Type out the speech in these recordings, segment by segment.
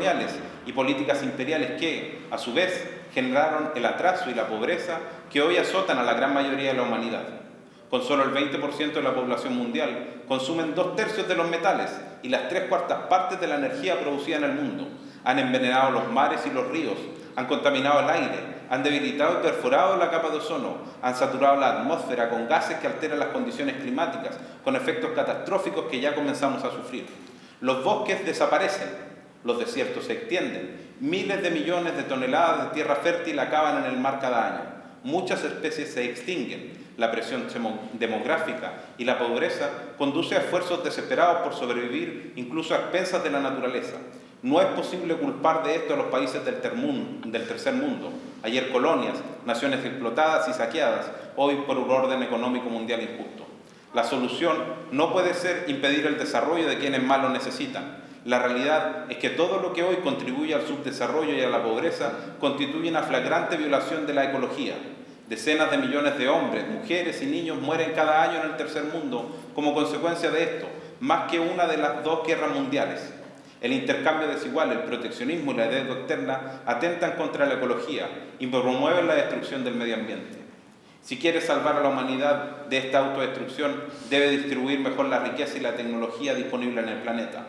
coloniales y políticas imperiales que, a su vez, generaron el atraso y la pobreza que hoy azotan a la gran mayoría de la humanidad. Con solo el 20% de la población mundial consumen 2/3 de los metales y las 3/4 partes de la energía producida en el mundo. Han envenenado los mares y los ríos, han contaminado el aire, han debilitado y perforado la capa de ozono, han saturado la atmósfera con gases que alteran las condiciones climáticas, con efectos catastróficos que ya comenzamos a sufrir. Los bosques desaparecen, los desiertos se extienden, miles de millones de toneladas de tierra fértil acaban en el mar cada año, muchas especies se extinguen, la presión demográfica y la pobreza conduce a esfuerzos desesperados por sobrevivir incluso a expensas de la naturaleza. No es posible culpar de esto a los países del tercer mundo, ayer colonias, naciones explotadas y saqueadas, hoy por un orden económico mundial injusto. La solución no puede ser impedir el desarrollo de quienes más lo necesitan. La realidad es que todo lo que hoy contribuye al subdesarrollo y a la pobreza constituye una flagrante violación de la ecología. Decenas de millones de hombres, mujeres y niños mueren cada año en el tercer mundo como consecuencia de esto, más que una de las 2 guerras mundiales. El intercambio desigual, el proteccionismo y la deuda externa atentan contra la ecología y promueven la destrucción del medio ambiente. Si quiere salvar a la humanidad de esta autodestrucción, debe distribuir mejor la riqueza y la tecnología disponible en el planeta.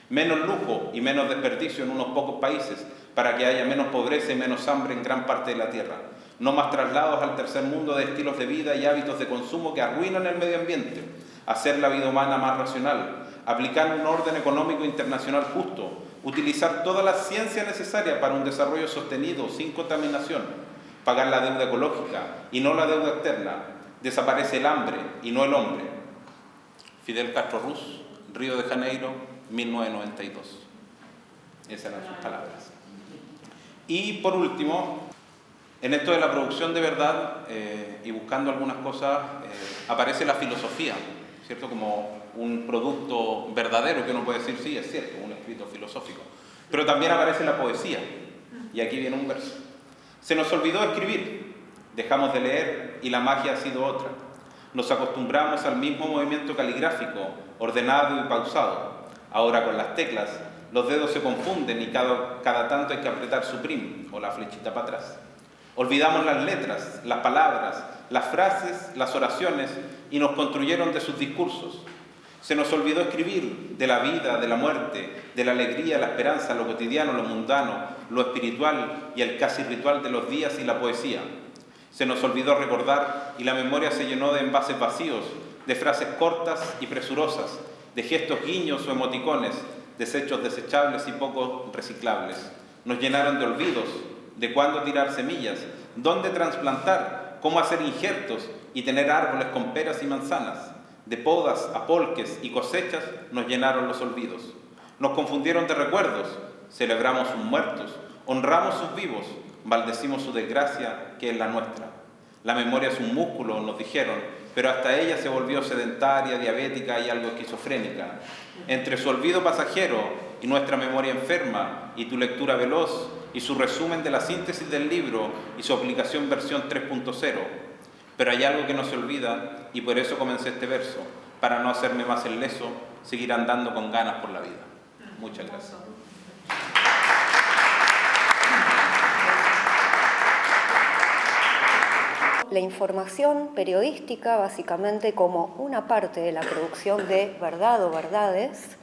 Menos lujo y menos desperdicio en unos pocos países para que haya menos pobreza y menos hambre en gran parte de la tierra. No más traslados al tercer mundo de estilos de vida y hábitos de consumo que arruinan el medio ambiente. Hacer la vida humana más racional. Aplicar un orden económico internacional justo. Utilizar toda la ciencia necesaria para un desarrollo sostenido, sin contaminación. Pagar la deuda ecológica y no la deuda externa. Desaparece el hambre y no el hombre. Fidel Castro Ruz, Río de Janeiro, 1992. Esas eran sus palabras. Y por último, en esto de la producción de verdad y buscando algunas cosas, aparece la filosofía, ¿cierto? Como un producto verdadero que uno puede decir, sí, es cierto, un escrito filosófico. Pero también aparece la poesía. Y aquí viene un verso. Se nos olvidó escribir, dejamos de leer y la magia ha sido otra. Nos acostumbramos al mismo movimiento caligráfico, ordenado y pausado. Ahora con las teclas, los dedos se confunden y cada tanto hay que apretar suprim o la flechita para atrás. Olvidamos las letras, las palabras, las frases, las oraciones y nos construyeron de sus discursos. Se nos olvidó escribir de la vida, de la muerte, de la alegría, la esperanza, lo cotidiano, lo mundano, lo espiritual y el casi ritual de los días y la poesía. Se nos olvidó recordar y la memoria se llenó de envases vacíos, de frases cortas y presurosas, de gestos guiños o emoticones, desechos desechables y poco reciclables. Nos llenaron de olvidos, de cuándo tirar semillas, dónde trasplantar, cómo hacer injertos y tener árboles con peras y manzanas. De podas, apolques y cosechas nos llenaron los olvidos. Nos confundieron de recuerdos, celebramos sus muertos, honramos sus vivos, maldecimos su desgracia que es la nuestra. La memoria es un músculo, nos dijeron, pero hasta ella se volvió sedentaria, diabética y algo esquizofrénica. Entre su olvido pasajero y nuestra memoria enferma, y tu lectura veloz, y su resumen de la síntesis del libro, y su aplicación versión 3.0. Pero hay algo que no se olvida, y por eso comencé este verso, para no hacerme más el leso, seguir andando con ganas por la vida. Muchas gracias. La información periodística, básicamente como una parte de la producción de verdad o verdades,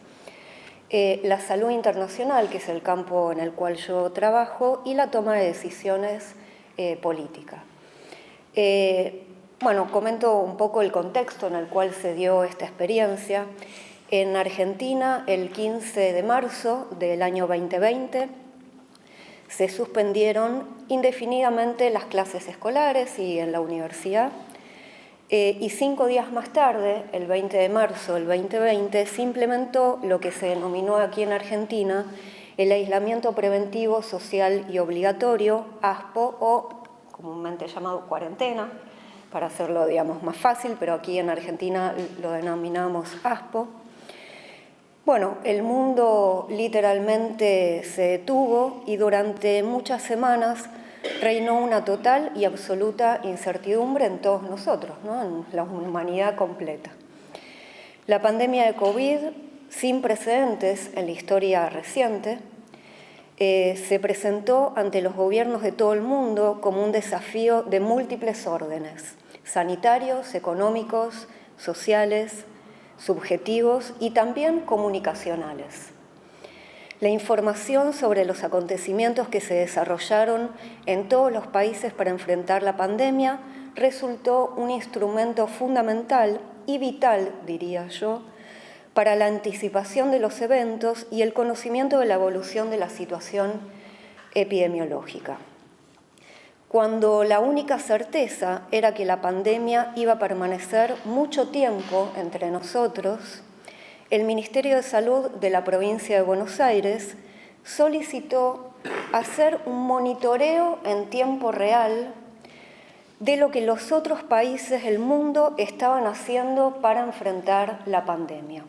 la salud internacional, que es el campo en el cual yo trabajo, y la toma de decisiones políticas. Bueno, comento un poco el contexto en el cual se dio esta experiencia. En Argentina, el 15 de marzo del año 2020, se suspendieron indefinidamente las clases escolares y en la universidad, y 5 días más tarde, el 20 de marzo del 2020, se implementó lo que se denominó aquí en Argentina el aislamiento preventivo social y obligatorio, ASPO, o comúnmente llamado cuarentena, para hacerlo, digamos, más fácil, pero aquí en Argentina lo denominamos ASPO. Bueno, el mundo literalmente se detuvo y durante muchas semanas reinó una total y absoluta incertidumbre en todos nosotros, ¿no? En la humanidad completa. La pandemia de COVID, sin precedentes en la historia reciente, se presentó ante los gobiernos de todo el mundo como un desafío de múltiples órdenes: sanitarios, económicos, sociales, subjetivos y también comunicacionales. La información sobre los acontecimientos que se desarrollaron en todos los países para enfrentar la pandemia resultó un instrumento fundamental y vital, diría yo, para la anticipación de los eventos y el conocimiento de la evolución de la situación epidemiológica. Cuando la única certeza era que la pandemia iba a permanecer mucho tiempo entre nosotros, el Ministerio de Salud de la provincia de Buenos Aires solicitó hacer un monitoreo en tiempo real de lo que los otros países del mundo estaban haciendo para enfrentar la pandemia.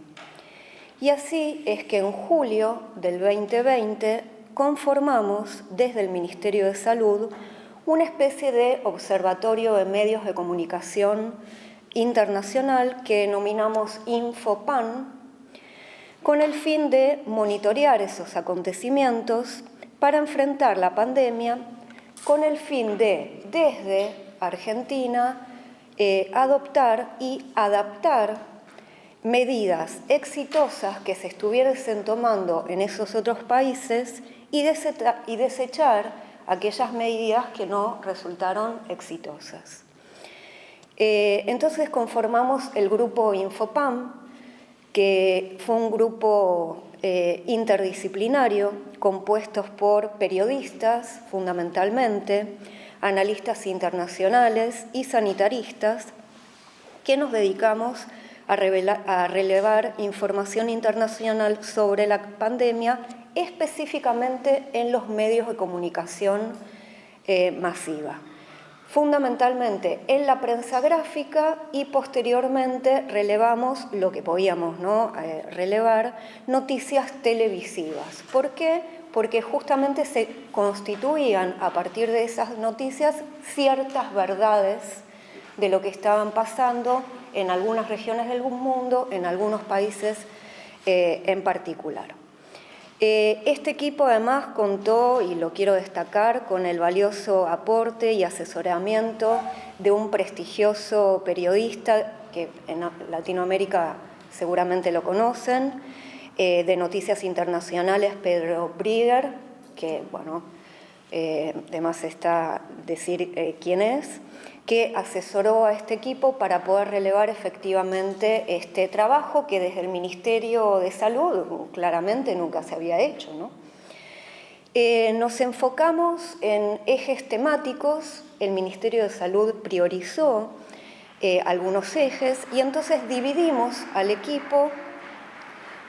Y así es que en julio del 2020 conformamos desde el Ministerio de Salud una especie de observatorio de medios de comunicación internacional que denominamos InfoPan, con el fin de monitorear esos acontecimientos para enfrentar la pandemia, con el fin de, desde Argentina, adoptar y adaptar medidas exitosas que se estuviesen tomando en esos otros países y desechar aquellas medidas que no resultaron exitosas. Entonces conformamos el grupo InfoPan, que fue un grupo interdisciplinario compuestos por periodistas, fundamentalmente, analistas internacionales y sanitaristas, que nos dedicamos a relevar información internacional sobre la pandemia, específicamente en los medios de comunicación masiva. Fundamentalmente en la prensa gráfica y posteriormente relevamos lo que podíamos, ¿no?, relevar, noticias televisivas. ¿Por qué? Porque justamente se constituían a partir de esas noticias ciertas verdades de lo que estaban pasando en algunas regiones del mundo, en algunos países en particular. Este equipo además contó, y lo quiero destacar, con el valioso aporte y asesoramiento de un prestigioso periodista que en Latinoamérica seguramente lo conocen, de Noticias Internacionales, Pedro Brigger, que, bueno, además está decir quién es, que asesoró a este equipo para poder relevar efectivamente este trabajo que desde el Ministerio de Salud claramente nunca se había hecho, ¿no? Nos enfocamos en ejes temáticos, el Ministerio de Salud priorizó algunos ejes y entonces dividimos al equipo.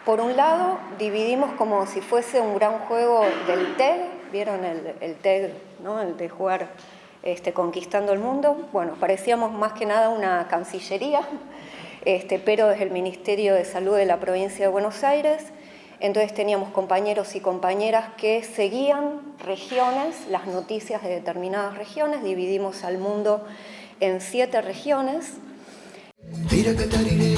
Por un lado, dividimos como si fuese un gran juego del TEG, ¿vieron el TEG, ¿no?, el de jugar conquistando el mundo? Bueno, parecíamos más que nada una cancillería, pero desde el Ministerio de Salud de la provincia de Buenos Aires. Entonces teníamos compañeros y compañeras que seguían regiones, las noticias de determinadas regiones, dividimos al mundo en 7 regiones. Tira Catari,